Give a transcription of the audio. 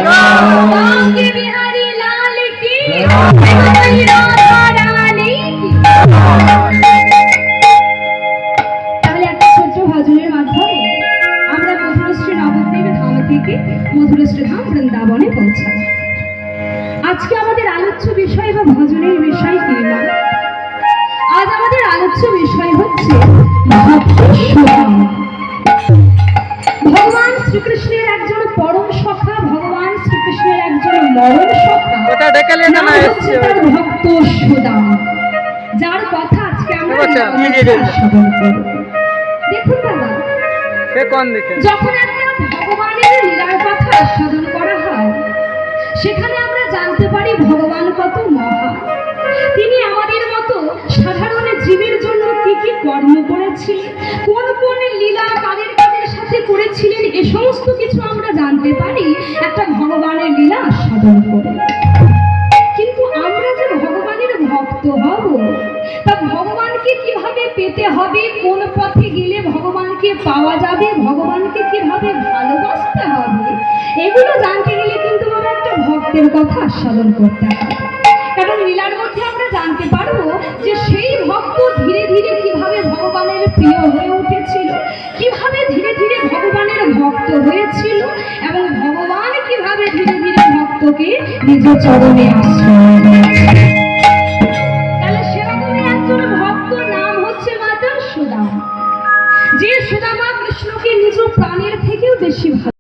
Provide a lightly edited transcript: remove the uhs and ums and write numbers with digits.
बांके बिहारी लाल की श्रीमती राधा रानी की। তাহলে একটা ছোট্ট ভজনের মাধ্যমে আমরা মধুরশ্রী নবদ্বীপ ধাম থেকে মধুরশ্রী ধাম বৃন্দাবনে পৌঁছাব। আজকে আমাদের আলোচ্য বিষয় বা ভজনের বিষয় কি না? আজ আমাদের আলোচ্য বিষয় হচ্ছে ভক্ত সুদাম। ভগবান শ্রীকৃষ্ণের একজন পরম সখা, ভগবান শ্রীকৃষ্ণের একজন মরণ সখা, ভক্ত সুদাম, যার কথা আজকে আমরা শ্রবণ করব। দেখুন দাদা, যখন একটা ভগবানের লীলার কথা আস্বাদন করা হয়, সেখানে আমরা জানতে পারি ভগবান কত মহা। তিনি আমাদের মতো সাধারণ জীবের জন্য কি কি কর্ম করেছিলেন, কোন কোন লীলা কাদের কাদের সাথে করেছিলেন, এ সমস্ত কিছু আমরা জানতে পারি একটা ভগবানের লীলা আস্বাদন করে। কিন্তু আমরা যে ভগবানের ভক্ত হব, তা ভগবানকে কিভাবে পেতে হবে, কোন পথে গেলে ভগবানকে পাওয়া যাবে, ভগবানকে কিভাবে ভালোবাসতে হবে, এগুলো জানতে গেলে কিন্তু আমরা একটা ভক্তের কথা আস্বাদন করতে হবে। কারণ লীলার মধ্যে আমরা জানতে পারবো যে সেই ভক্ত ধীরে ধীরে কিভাবে ভগবানের প্রিয় হয়ে উঠেছিল, কিভাবে ধীরে ধীরে ভগবানের ভক্ত হয়েছিল, এবং ভগবান কিভাবে ধীরে ধীরে ভক্তকে নিজ চরণে আশ্রয় দিয়েছে। তাহলে সেরকমই একজন ভক্ত নাম হচ্ছে মাতা সুদামা, যে সুদামা কৃষ্ণকে নিজ প্রাণের থেকেও বেশি ভালো